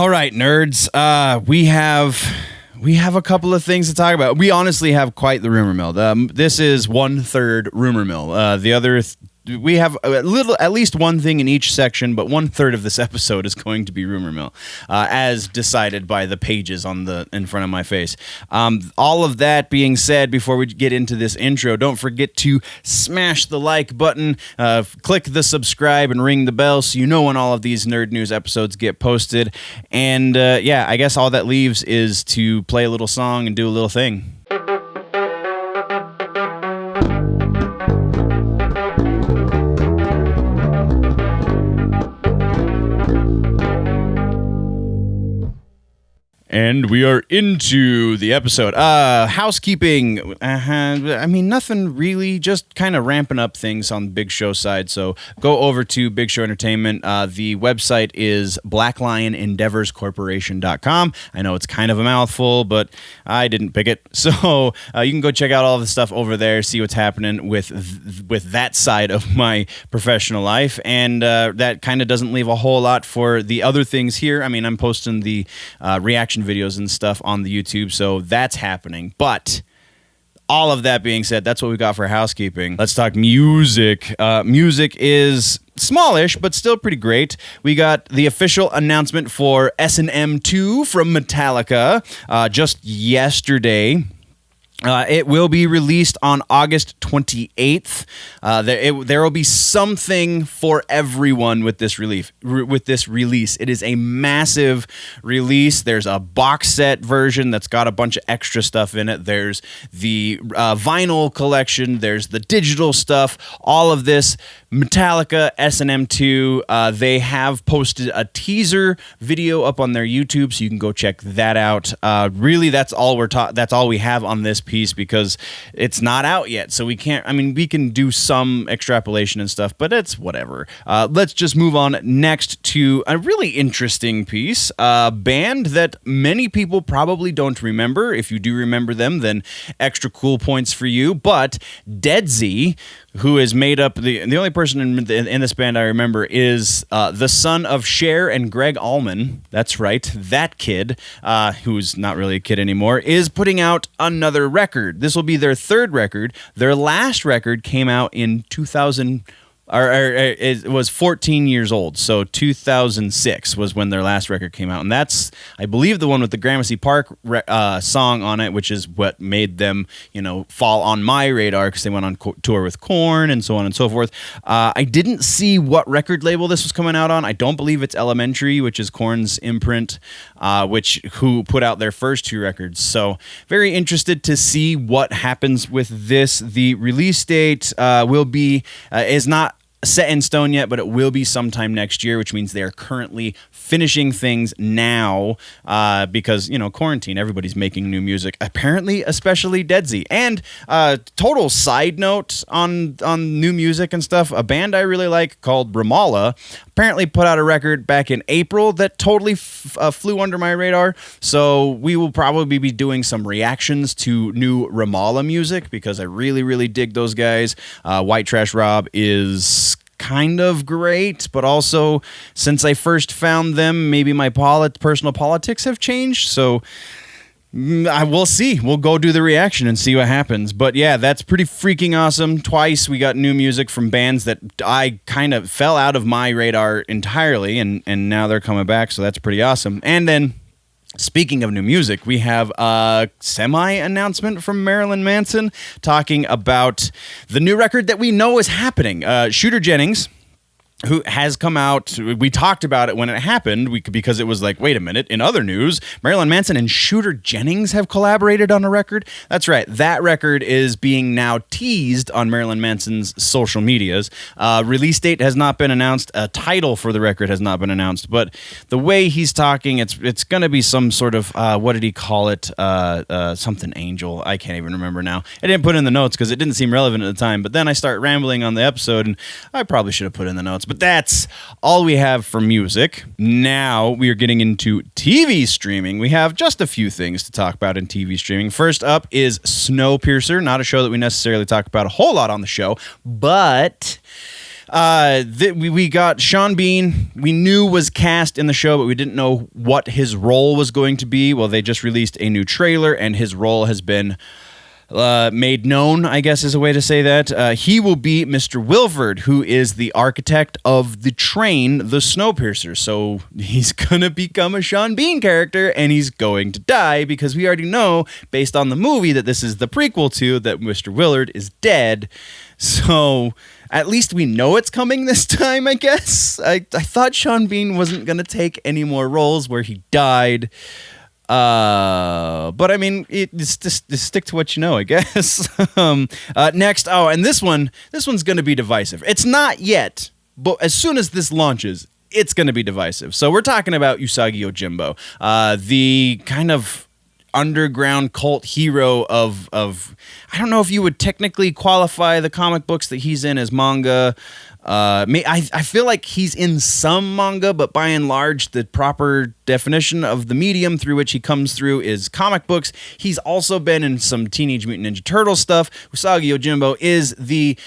All right, nerds. We have a couple of things to talk about. We honestly have quite the rumor mill. This is 1/3 rumor mill. The other. We have at least one thing in each section, but 1/3 of this episode is going to be rumor mill, as decided by the pages in front of my face. All of that being said, before we get into this intro, don't forget to smash the like button, click the subscribe, and ring the bell so you know when all of these Nerd News episodes get posted. And I guess all that leaves is to play a little song and do a little thing. And we are into the episode. Housekeeping. I mean, nothing really, just kind of ramping up things on the Big Show side. So go over to Big Show Entertainment. The website is blacklionendeavorscorporation.com. I know it's kind of a mouthful, but I didn't pick it. So you can go check out all the stuff over there, see what's happening with that side of my professional life. And that kind of doesn't leave a whole lot for the other things here. I mean, I'm posting the reaction videos and stuff on the YouTube, so that's happening. But all of that being said, that's what we got for housekeeping. Let's talk music. Music is smallish, but still pretty great. We got the official announcement for S&M 2 from Metallica just yesterday. It will be released on August 28th. There will be something for everyone with this release. It is a massive release. There's a box set version that's got a bunch of extra stuff in it. There's the vinyl collection. There's the digital stuff. All of this. Metallica S&M 2. They have posted a teaser video up on their YouTube, so you can go check that out. Really, that's all we have on this piece because it's not out yet, so we can't. I mean, we can do some extrapolation and stuff, but it's whatever. Let's just move on next to a really interesting piece. A band that many people probably don't remember. If you do remember them, then extra cool points for you. But Deadsy, who is made up, the only person in this band I remember is the son of Cher and Greg Allman. That's right, that kid, who's not really a kid anymore, is putting out another record. This will be their third record. Their last record came out in 2000. It was 14 years old, so 2006 was when their last record came out, and that's, I believe, the one with the Gramercy Park song on it, which is what made them, fall on my radar because they went on tour with Korn and so on and so forth. I didn't see what record label this was coming out on. I don't believe it's Elementary, which is Korn's imprint, who put out their first two records. So very interested to see what happens with this. The release date is not set in stone yet, but it will be sometime next year, which means they are currently finishing things now because, quarantine, everybody's making new music, apparently, especially Deadsy. And total side note on new music and stuff, a band I really like called Ramallah apparently put out a record back in April that totally flew under my radar, so we will probably be doing some reactions to new Ramallah music because I really, really dig those guys. White Trash Rob is kind of great, but also since I first found them, maybe my personal politics have changed, so we'll see. We'll go do the reaction and see what happens. But yeah, that's pretty freaking awesome. Twice we got new music from bands that I kind of fell out of my radar entirely, and now they're coming back, so that's pretty awesome. And then, speaking of new music, we have a semi-announcement from Marylin Manson talking about the new record that we know is happening. Shooter Jennings, who has come out, we talked about it when it happened, because it was like, wait a minute, in other news, Marylin Manson and Shooter Jennings have collaborated on a record. That's right, that record is being now teased on Marylin Manson's social medias. Release date has not been announced, a title for the record has not been announced, but the way he's talking, it's going to be some sort of, what did he call it, something angel, I can't even remember now. I didn't put it in the notes because it didn't seem relevant at the time, but then I start rambling on the episode, and I probably should have put it in the notes. But that's all we have for music. Now we are getting into TV streaming. We have just a few things to talk about in TV streaming. First up is Snowpiercer, not a show that we necessarily talk about a whole lot on the show, but We got Sean Bean, we knew was cast in the show, but we didn't know what his role was going to be. Well, they just released a new trailer, and his role has been made known, I guess is a way to say that. He will be Mr. Wilford, who is the architect of the train, the Snowpiercer. So he's going to become a Sean Bean character, and he's going to die because we already know, based on the movie that this is the prequel to, that Mr. Willard is dead. So at least we know it's coming this time, I guess. I thought Sean Bean wasn't going to take any more roles where he died. But I mean, just stick to what you know, I guess. Next, and this one's going to be divisive. It's not yet, but as soon as this launches, it's going to be divisive. So we're talking about Usagi Yojimbo, the kind of underground cult hero of I don't know if you would technically qualify the comic books that he's in as manga. I feel like he's in some manga, but by and large, the proper definition of the medium through which he comes through is comic books. He's also been in some Teenage Mutant Ninja Turtle stuff. Usagi Yojimbo is the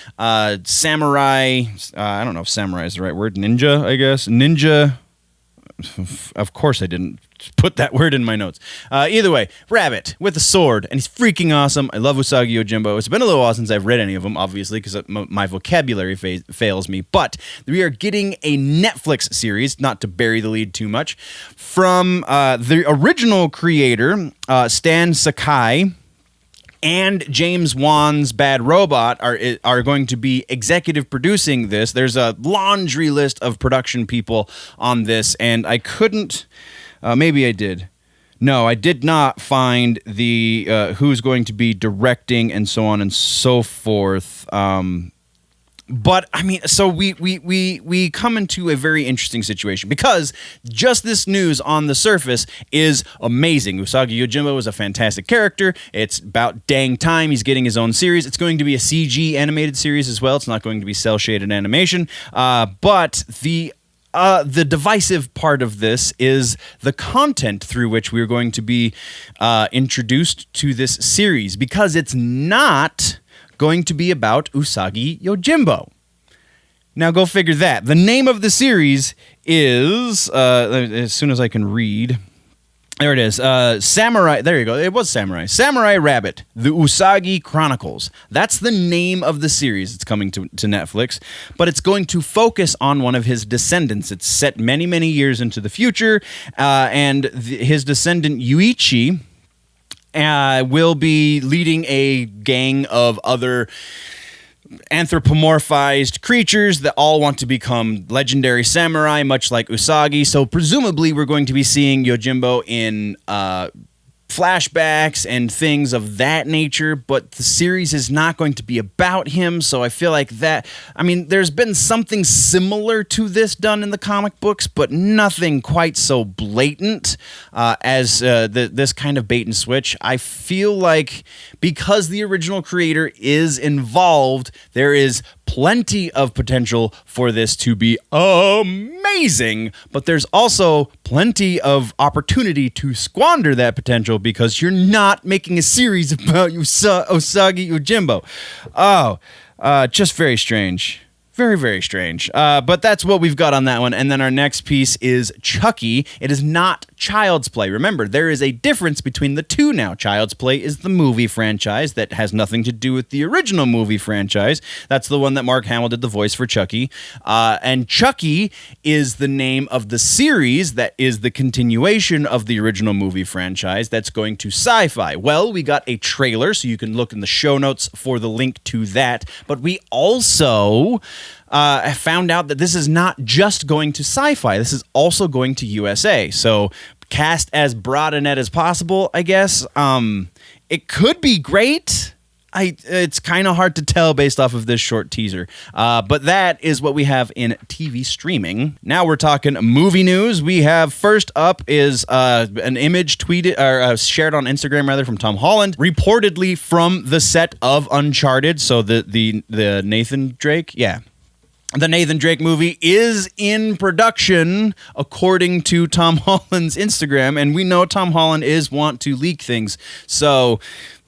samurai. I don't know if samurai is the right word. Ninja, I guess. Ninja. Of course I didn't put that word in my notes. Either way, rabbit with a sword, and he's freaking awesome. I love Usagi Yojimbo. It's been a little while since I've read any of them, obviously, because my vocabulary fails me. But we are getting a Netflix series, not to bury the lead too much, from the original creator, Stan Sakai, and James Wan's Bad Robot are going to be executive producing this. There's a laundry list of production people on this, and I couldn't... maybe I did. No, I did not find the who's going to be directing and so on and so forth. But I mean, so we come into a very interesting situation because just this news on the surface is amazing. Usagi Yojimbo is a fantastic character. It's about dang time he's getting his own series. It's going to be a CG animated series as well. It's not going to be cel shaded animation. But the divisive part of this is the content through which we're going to be introduced to this series, because it's not going to be about Usagi Yojimbo. Now go figure that. The name of the series is, as soon as I can read, there it is, Samurai, there you go, it was Samurai Rabbit, the Usagi Chronicles. That's the name of the series. It's coming to Netflix, but it's going to focus on one of his descendants. It's set many, many years into the future, and his descendant Yuichi will be leading a gang of other anthropomorphized creatures that all want to become legendary samurai, much like Usagi. So presumably we're going to be seeing Yojimbo in flashbacks and things of that nature, but the series is not going to be about him, so I feel like that... I mean, there's been something similar to this done in the comic books, but nothing quite so blatant as this kind of bait and switch. I feel like because the original creator is involved, there is plenty of potential for this to be amazing, but there's also plenty of opportunity to squander that potential because you're not making a series about Usagi Yojimbo. Just very strange. Very, very strange. But that's what we've got on that one. And then our next piece is Chucky. It is not Child's Play. Remember, there is a difference between the two now. Child's Play is the movie franchise that has nothing to do with the original movie franchise. That's the one that Mark Hamill did the voice for Chucky. And Chucky is the name of the series that is the continuation of the original movie franchise that's going to Sci-Fi. Well, we got a trailer, so you can look in the show notes for the link to that. But we also... found out that this is not just going to Sci-Fi. This is also going to USA. So cast as broad a net as possible, I guess. It could be great. It's kind of hard to tell based off of this short teaser. But that is what we have in TV streaming. Now we're talking movie news. We have first up is an image tweeted or shared on Instagram rather from Tom Holland, reportedly from the set of Uncharted. So the Nathan Drake, yeah. The Nathan Drake movie is in production, according to Tom Holland's Instagram, and we know Tom Holland is want to leak things. So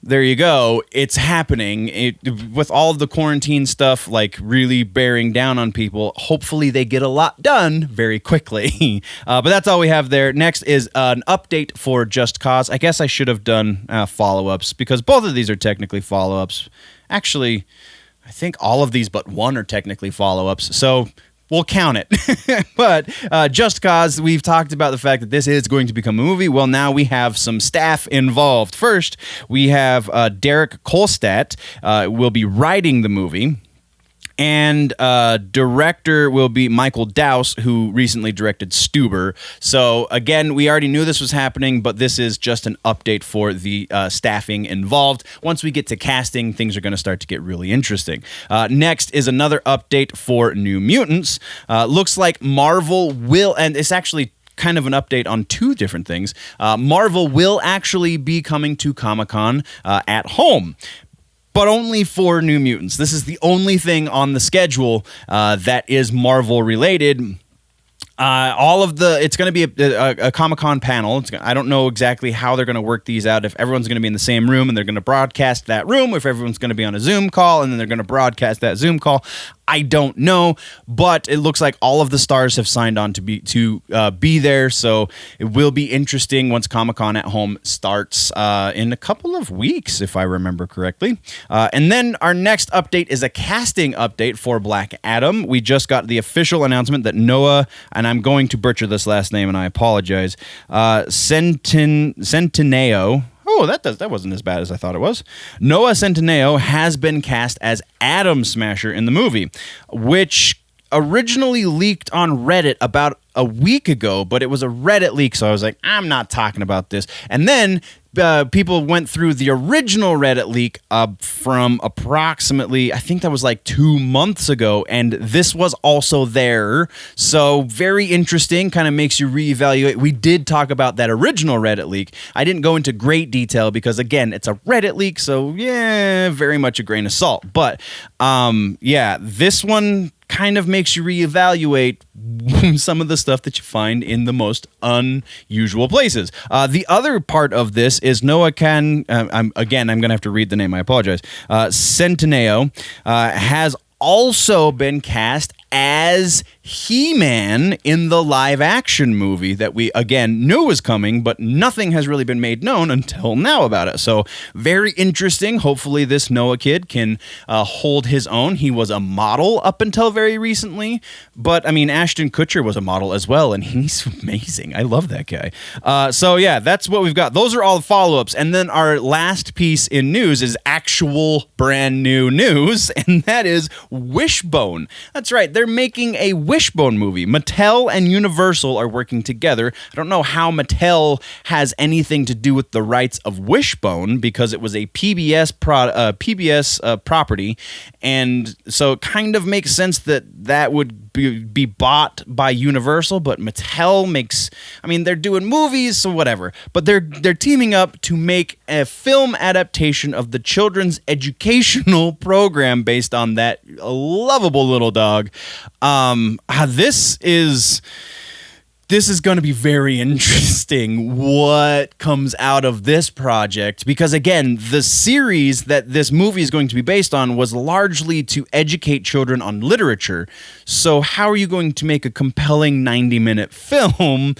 there you go. It's happening. With all of the quarantine stuff, like really bearing down on people, hopefully they get a lot done very quickly. But that's all we have there. Next is an update for Just Cause. I guess I should have done follow-ups because both of these are technically follow-ups. Actually, I think all of these but one are technically follow-ups. So we'll count it. But Just Cause, we've talked about the fact that this is going to become a movie. Well, now we have some staff involved. First, we have Derek Kolstad will be writing the movie. And director will be Michael Dowse, who recently directed Stuber. So, again, we already knew this was happening, but this is just an update for the staffing involved. Once we get to casting, things are going to start to get really interesting. Next is another update for New Mutants. Looks like Marvel will, and it's actually kind of an update on two different things. Marvel will actually be coming to Comic-Con at home, but only for New Mutants. This is the only thing on the schedule that is Marvel related. It's going to be a Comic-Con panel. I don't know exactly how they're going to work these out, if everyone's going to be in the same room and they're going to broadcast that room, if everyone's going to be on a Zoom call and then they're going to broadcast that Zoom call. I don't know, but it looks like all of the stars have signed on to be there, so it will be interesting once Comic-Con at Home starts in a couple of weeks, if I remember correctly. And then our next update is a casting update for Black Adam. We just got the official announcement that Noah, and I'm going to butcher this last name, and I apologize, Centineo. Oh, that wasn't as bad as I thought it was. Noah Centineo has been cast as Atom Smasher in the movie, which originally leaked on Reddit about a week ago, but it was a Reddit leak, so I was like, I'm not talking about this. And then people went through the original Reddit leak from approximately, I think that was like 2 months ago, and this was also there. So very interesting, kind of makes you reevaluate. We did talk about that original Reddit leak. I didn't go into great detail because, again, it's a Reddit leak, so yeah, very much a grain of salt. But yeah, this one kind of makes you reevaluate some of the stuff that you find in the most unusual places. The other part of this is Noah I'm going to have to read the name. I apologize. Centineo has also been cast as He-Man in the live-action movie that we, again, knew was coming, but nothing has really been made known until now about it. So, very interesting. Hopefully this Noah kid can hold his own. He was a model up until very recently, but, I mean, Ashton Kutcher was a model as well, and he's amazing. I love that guy. So, yeah, that's what we've got. Those are all the follow-ups, and then our last piece in news is actual brand new news, and that is Wishbone. That's right. They're making a Wishbone movie. Mattel and Universal are working together. I don't know how Mattel has anything to do with the rights of Wishbone because it was a PBS property, and so it kind of makes sense that would be bought by Universal, but Mattel makes, I mean, they're doing movies, so whatever, but they're teaming up to make a film adaptation of the children's educational program based on that lovable little dog. This is going to be very interesting what comes out of this project because, again, the series that this movie is going to be based on was largely to educate children on literature. So how are you going to make a compelling 90-minute film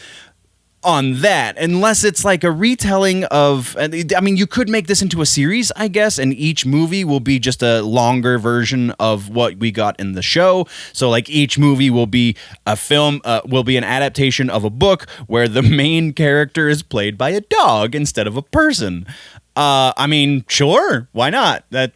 on that, unless it's like a retelling of, I mean, you could make this into a series, I guess, and each movie will be just a longer version of what we got in the show. So like each movie will be a film, will be an adaptation of a book where the main character is played by a dog instead of a person. I mean, sure, why not? That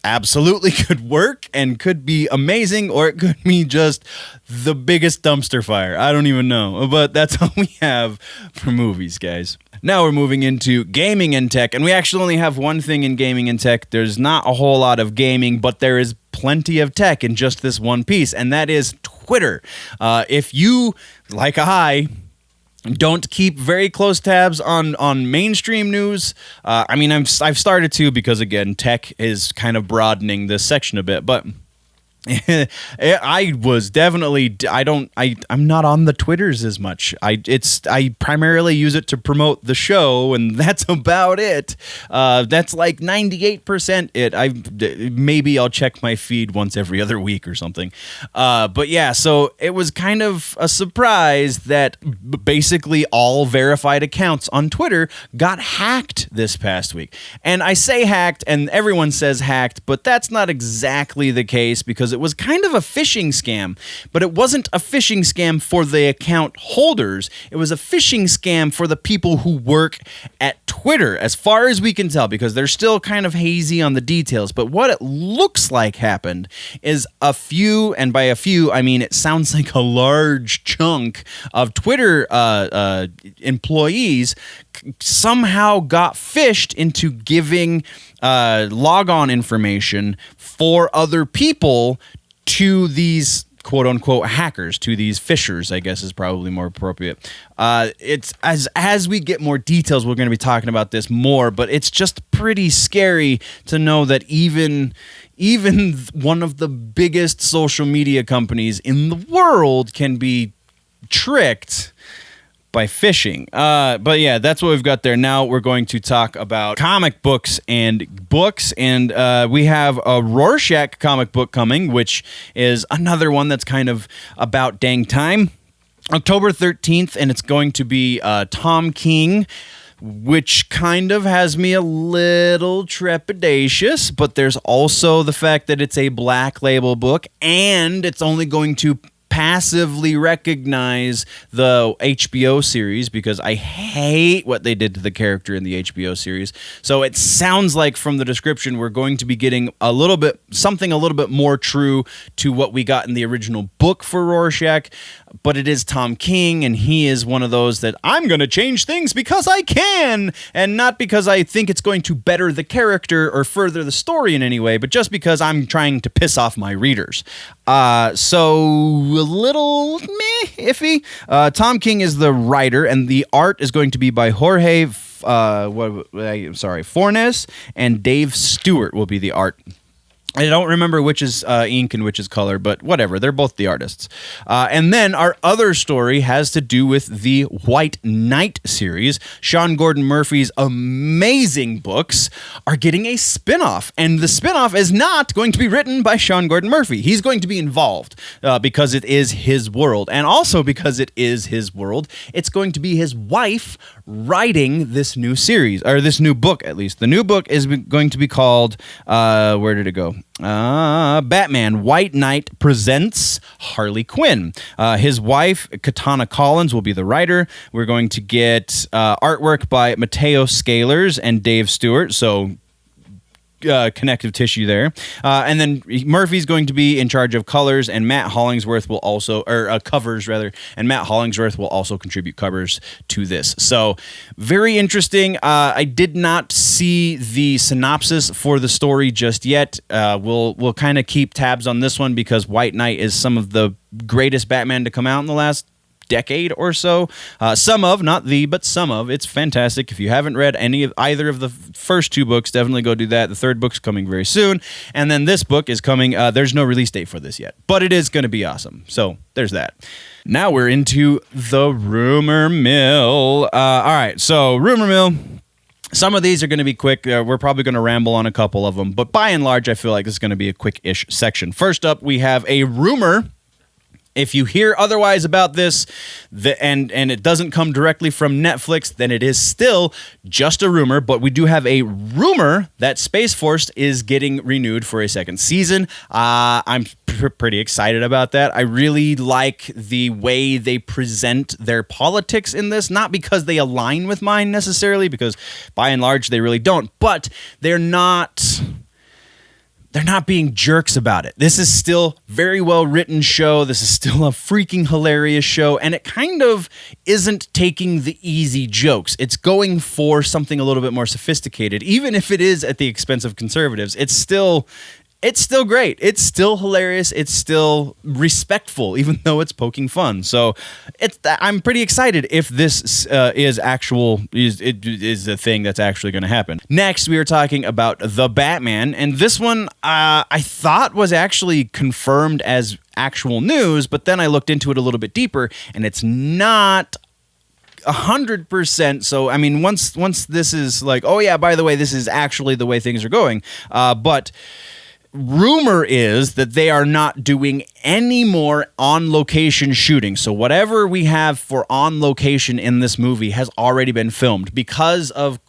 absolutely could work and could be amazing, or it could be just the biggest dumpster fire. I don't even know, but that's all we have for movies, guys. Now we're moving into gaming and tech, and we actually only have one thing in gaming and tech. There's not a whole lot of gaming, but there is plenty of tech in just this one piece, and that is Twitter. If you, like I don't keep very close tabs on mainstream news. I mean, I've started to because, again, tech is kind of broadening this section a bit. But I was definitely. I'm not on the Twitters as much. I primarily use it to promote the show, and that's about it. That's like 98% it. Maybe I'll check my feed once every other week or something. But yeah, so it was kind of a surprise that basically all verified accounts on Twitter got hacked this past week. And I say hacked, and everyone says hacked, but that's not exactly the case because it was kind of a phishing scam, but it wasn't a phishing scam for the account holders. It was a phishing scam for the people who work at Twitter, as far as we can tell, because they're still kind of hazy on the details. But what it looks like happened is a few, and by a few, I mean it sounds like a large chunk of Twitter employees somehow got phished into giving logon information for other people to these quote-unquote hackers, to these phishers, I guess is probably more appropriate. It's as we get more details, we're going to be talking about this more, but it's just pretty scary to know that even one of the biggest social media companies in the world can be tricked by phishing. But yeah, that's what we've got there. Now we're going to talk about comic books, and we have a Rorschach comic book coming, which is another one that's kind of about dang time. October 13th, and it's going to be Tom King, which kind of has me a little trepidatious, but there's also the fact that it's a Black Label book, and it's only going to passively recognize the HBO series because I hate what they did to the character in the HBO series. So it sounds like from the description we're going to be getting something a little bit more true to what we got in the original book for Rorschach. But it is Tom King, and he is one of those that I'm going to change things because I can, and not because I think it's going to better the character or further the story in any way, but just because I'm trying to piss off my readers. So a little iffy. Tom King is the writer, and the art is going to be by Jorge Fornes, and Dave Stewart will be the art. I don't remember which is ink and which is color, but whatever. They're both the artists. And then our other story has to do with the White Knight series. Sean Gordon Murphy's amazing books are getting a spinoff, and the spinoff is not going to be written by Sean Gordon Murphy. He's going to be involved because it is his world, and also because it is his world, it's going to be his wife writing this new series, or this new book at least. The new book is going to be called, where did it go? Batman White Knight presents Harley Quinn. His wife, Katana Collins, will be the writer. We're going to get artwork by Matteo Scalers and Dave Stewart, so connective tissue there. And then Murphy's going to be in charge of colors, and Matt Hollingsworth will also, or covers rather, and Matt Hollingsworth will also contribute covers to this. So very interesting. I did not see the synopsis for the story just yet. We'll kind of keep tabs on this one because White Knight is some of the greatest Batman to come out in the last decade or so. Some of, not the, but some of. It's fantastic. If you haven't read either of the first two books, definitely go do that. The third book's coming very soon. And then this book is coming. There's no release date for this yet, but it is going to be awesome. So there's that. Now we're into the rumor mill. All right. So rumor mill. Some of these are going to be quick. We're probably going to ramble on a couple of them, but by and large, I feel like this is going to be a quick-ish section. First up, we have a rumor. If you hear otherwise about this, and it doesn't come directly from Netflix, then it is still just a rumor. But we do have a rumor that Space Force is getting renewed for a second season. I'm pretty excited about that. I really like the way they present their politics in this, not because they align with mine necessarily, because by and large they really don't, but they're not being jerks about it. This is still very well written show. This is still a freaking hilarious show, and it kind of isn't taking the easy jokes. It's going for something a little bit more sophisticated, even if it is at the expense of conservatives. It's still it's still great. It's still hilarious. It's still respectful, even though it's poking fun. So I'm pretty excited if this is a thing that's actually going to happen. Next, we are talking about The Batman, and this one I thought was actually confirmed as actual news, but then I looked into it a little bit deeper, and it's not 100%. So I mean, once this is like, oh yeah, by the way, this is actually the way things are going, but rumor is that they are not doing any more on-location shooting. So whatever we have for on-location in this movie has already been filmed because of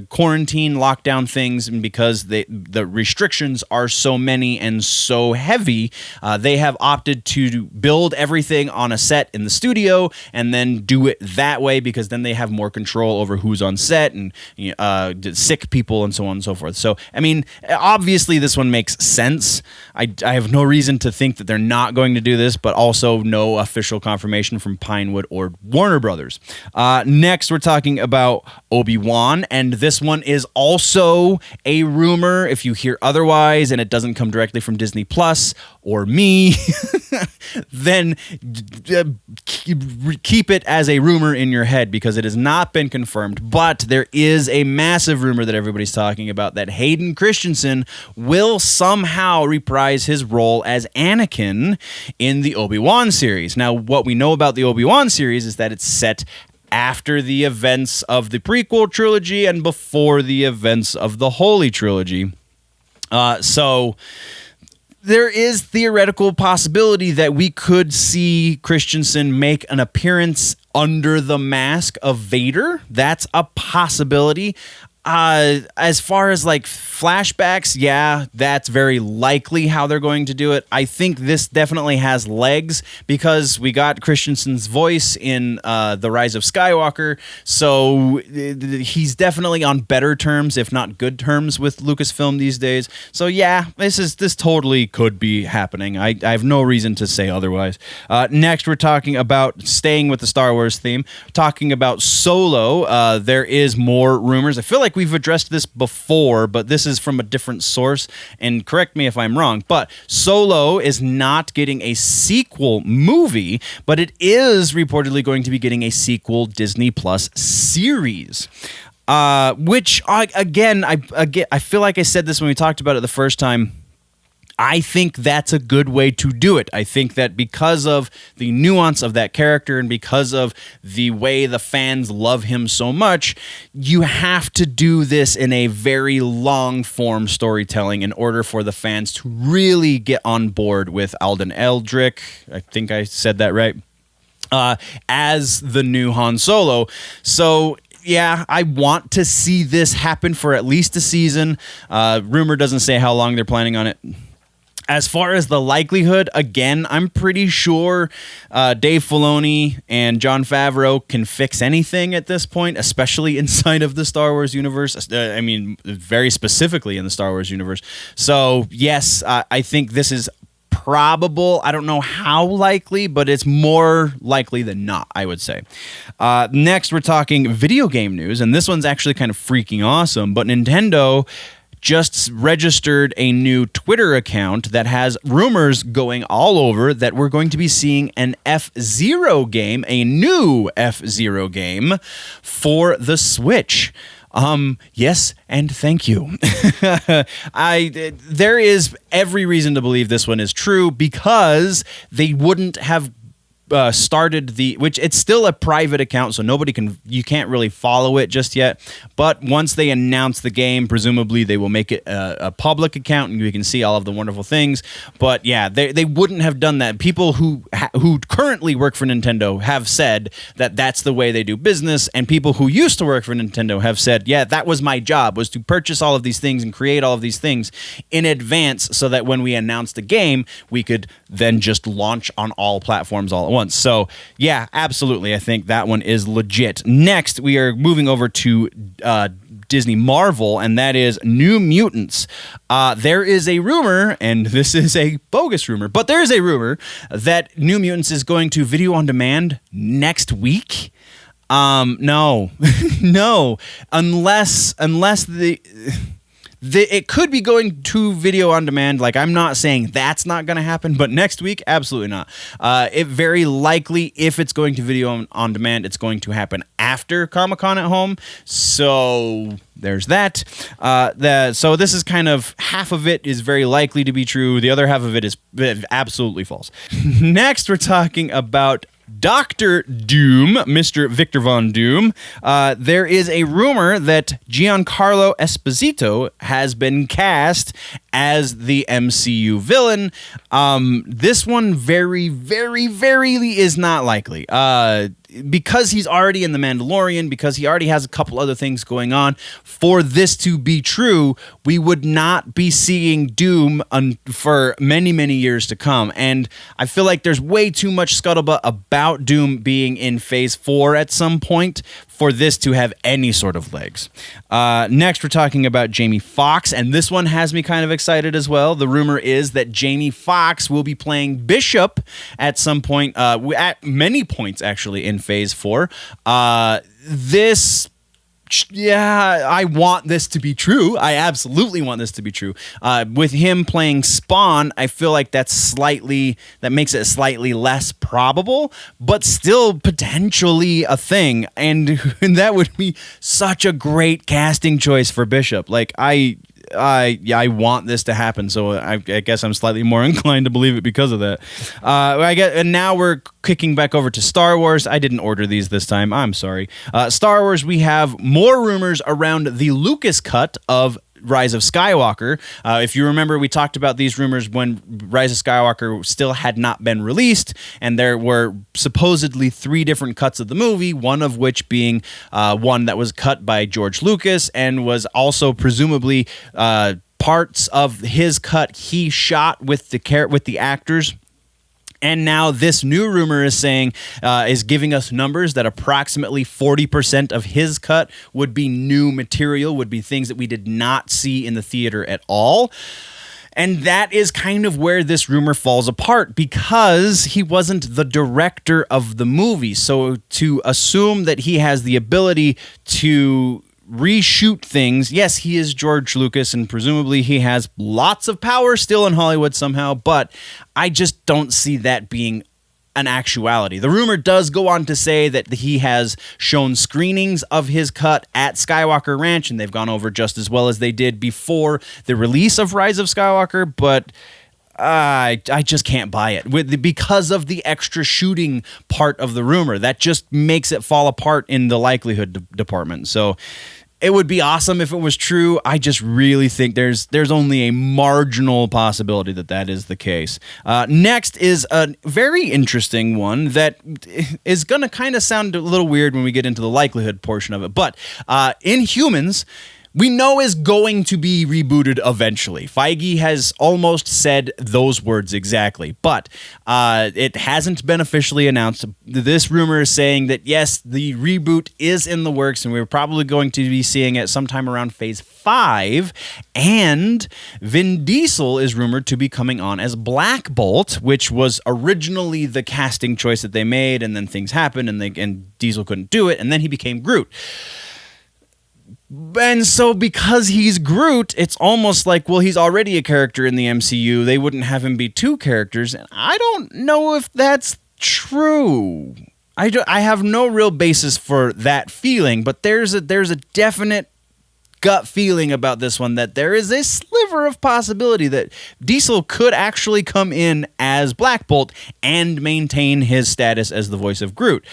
quarantine lockdown things, and because the restrictions are so many and so heavy. They have opted to build everything on a set in the studio and then do it that way, because then they have more control over who's on set and sick people and so on and so forth. So I mean, obviously this one makes sense. I have no reason to think that they're not going to do this, but also no official confirmation from Pinewood or Warner Brothers. Next, we're talking about ObiWan, and this one is also a rumor. If you hear otherwise and it doesn't come directly from Disney Plus or me, then keep it as a rumor in your head, because it has not been confirmed. But there is a massive rumor that everybody's talking about, that Hayden Christensen will somehow reprise his role as Anakin in the ObiWan series. Now, what we know about the ObiWan series is that it's set after the events of the prequel trilogy and before the events of the Holy Trilogy. So there is theoretical possibility that we could see Christensen make an appearance under the mask of Vader. That's a possibility. As far as like flashbacks, yeah, that's very likely how they're going to do it. I think this definitely has legs because we got Christensen's voice in The Rise of Skywalker, so he's definitely on better terms, if not good terms, with Lucasfilm these days. So yeah, this totally could be happening. I have no reason to say otherwise. Next, we're talking about, staying with the Star Wars theme, talking about Solo. There is more rumors. I feel like we've addressed this before, but this is from a different source, and correct me if I'm wrong, but Solo is not getting a sequel movie, but it is reportedly going to be getting a sequel Disney Plus series. Which, again, I feel like I said this when we talked about it the first time. I think that's a good way to do it. I think that because of the nuance of that character and because of the way the fans love him so much, you have to do this in a very long-form storytelling in order for the fans to really get on board with Alden Eldrick, I think I said that right, as the new Han Solo. So yeah, I want to see this happen for at least a season. Rumor doesn't say how long they're planning on it. As far as the likelihood, again, I'm pretty sure Dave Filoni and Jon Favreau can fix anything at this point, especially inside of the Star Wars universe. I mean, very specifically in the Star Wars universe. So, yes, I think this is probable. I don't know how likely, but it's more likely than not, I would say. Next, we're talking video game news, and this one's actually kind of freaking awesome, but Nintendo just registered a new Twitter account that has rumors going all over that we're going to be seeing an FZero game, a new FZero game for the Switch. Yes, and thank you. There is every reason to believe this one is true, because they wouldn't have started which it's still a private account, so you can't really follow it just yet. But once they announce the game, presumably they will make it a public account and you can see all of the wonderful things. But yeah, they wouldn't have done that. People who currently work for Nintendo have said that that's the way they do business, and people who used to work for Nintendo have said, yeah, that was my job, was to purchase all of these things and create all of these things in advance so that when we announced the game, we could then just launch on all platforms all at once. So yeah, absolutely. I think that one is legit. Next, we are moving over to Disney Marvel, and that is New Mutants. There is a rumor, and this is a bogus rumor, but there is a rumor that New Mutants is going to video on demand next week. No, no, unless it could be going to video on demand. Like, I'm not saying that's not going to happen, but next week, absolutely not. It very likely, if it's going to video on demand, it's going to happen after Comic-Con at Home. So there's that. So this is kind of half of it is very likely to be true. The other half of it is absolutely false. Next, we're talking about Dr. Doom, Mr. Victor Von Doom. There is a rumor that Giancarlo Esposito has been cast as the MCU villain. This one very, very, very is not likely. Because he's already in The Mandalorian, because he already has a couple other things going on, for this to be true, we would not be seeing Doom for many, many years to come. And I feel like there's way too much scuttlebutt about Doom being in Phase 4 at some point for this to have any sort of legs. Next, we're talking about Jamie Foxx, and this one has me kind of excited as well. The rumor is that Jamie Foxx will be playing Bishop at some point, at many points actually in Phase 4. I want this to be true. I absolutely want this to be true. With him playing Spawn, I feel like that makes it slightly less probable, but still potentially a thing. And that would be such a great casting choice for Bishop. Like, I want this to happen, so I guess I'm slightly more inclined to believe it because of that. And now we're kicking back over to Star Wars. I didn't order these this time. I'm sorry. Star Wars, we have more rumors around the Lucas cut of Rise of Skywalker. If you remember, we talked about these rumors when Rise of Skywalker still had not been released, and there were supposedly 3 different cuts of the movie, one of which being one that was cut by George Lucas and was also presumably parts of his cut he shot with the actors. And now this new rumor is saying, is giving us numbers that approximately 40% of his cut would be new material, would be things that we did not see in the theater at all. And that is kind of where this rumor falls apart, because he wasn't the director of the movie. So to assume that he has the ability to reshoot things, yes, he is George Lucas, and presumably he has lots of power still in Hollywood somehow, but I just don't see that being an actuality. The rumor does go on to say that he has shown screenings of his cut at Skywalker Ranch, and they've gone over just as well as they did before the release of Rise of Skywalker, but I just can't buy it because of the extra shooting part of the rumor. That just makes it fall apart in the likelihood department. So it would be awesome if it was true. I just really think there's only a marginal possibility that is the case. Next is a very interesting one that is going to kind of sound a little weird when we get into the likelihood portion of it. But Inhumans, we know, is going to be rebooted eventually. Feige has almost said those words exactly, but it hasn't been officially announced. This rumor is saying that, yes, the reboot is in the works, and we're probably going to be seeing it sometime around Phase 5, and Vin Diesel is rumored to be coming on as Black Bolt, which was originally the casting choice that they made, and then things happened, and Diesel couldn't do it, and then he became Groot. And so because he's Groot, it's almost like, well, he's already a character in the MCU. They wouldn't have him be 2 characters. And I don't know if that's true. I have no real basis for that feeling, but there's a definite gut feeling about this one that there is a sliver of possibility that Diesel could actually come in as Black Bolt and maintain his status as the voice of Groot.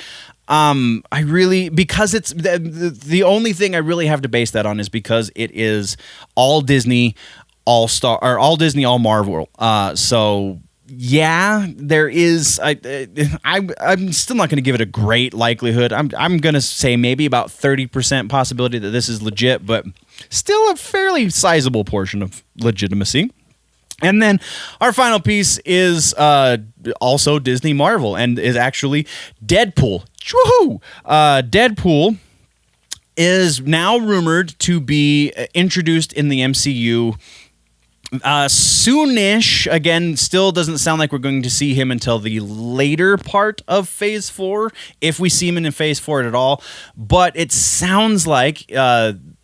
Because it's the only thing I really have to base that on is because it is all Disney, all Marvel. So yeah, there is. I'm still not going to give it a great likelihood. I'm going to say maybe about 30% possibility that this is legit, but still a fairly sizable portion of legitimacy. And then our final piece is also Disney Marvel, and is actually Deadpool. Woohoo! Deadpool is now rumored to be introduced in the MCU soonish. Again, still doesn't sound like we're going to see him until the later part of Phase 4, if we see him in Phase 4 at all. But it sounds like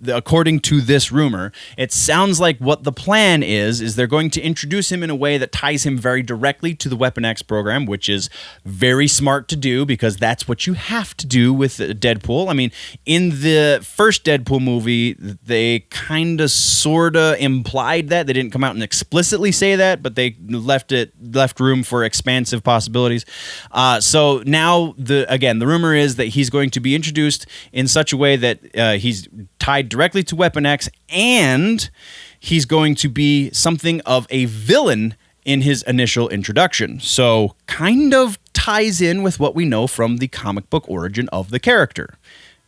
according to this rumor, it sounds like what the plan is they're going to introduce him in a way that ties him very directly to the Weapon X program, which is very smart to do because that's what you have to do with Deadpool. I mean, in the first Deadpool movie, they kind of sort of implied that. They didn't come out and explicitly say that, but they left room for expansive possibilities. So now the rumor is that he's going to be introduced in such a way that he's tied directly to Weapon X, and he's going to be something of a villain in his initial introduction. So kind of ties in with what we know from the comic book origin of the character.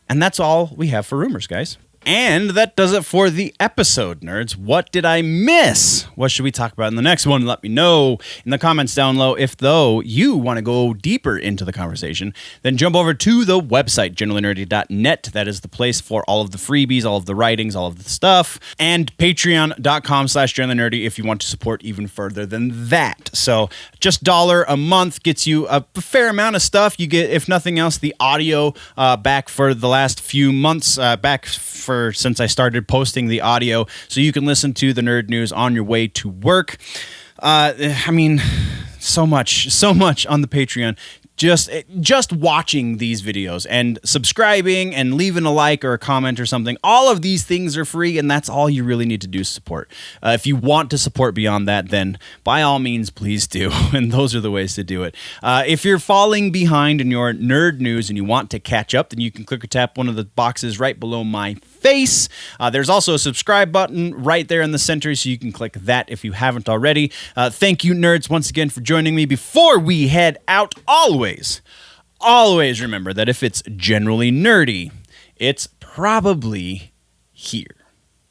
And that's all we have for rumors, guys. And that does it for the episode, nerds. What did I miss? What should we talk about in the next one? Let me know in the comments down below. If, though, you want to go deeper into the conversation, then jump over to the website, generallynerdy.net. That is the place for all of the freebies, all of the writings, all of the stuff. And patreon.com/generallynerdy if you want to support even further than that. So just $1 a month gets you a fair amount of stuff. You get, if nothing else, the audio back for the last few months, since I started posting the audio, so you can listen to the nerd news on your way to work. I mean, so much on the Patreon. Just watching these videos and subscribing and leaving a like or a comment or something, all of these things are free, and that's all you really need to do is support. If you want to support beyond that, then by all means, please do, and those are the ways to do it. If you're falling behind in your nerd news and you want to catch up, then you can click or tap one of the boxes right below my face. There's also a subscribe button right there in the center, so you can click that if you haven't already. Thank you, nerds, once again for joining me. Before we head out, always remember that if it's generally nerdy, it's probably here.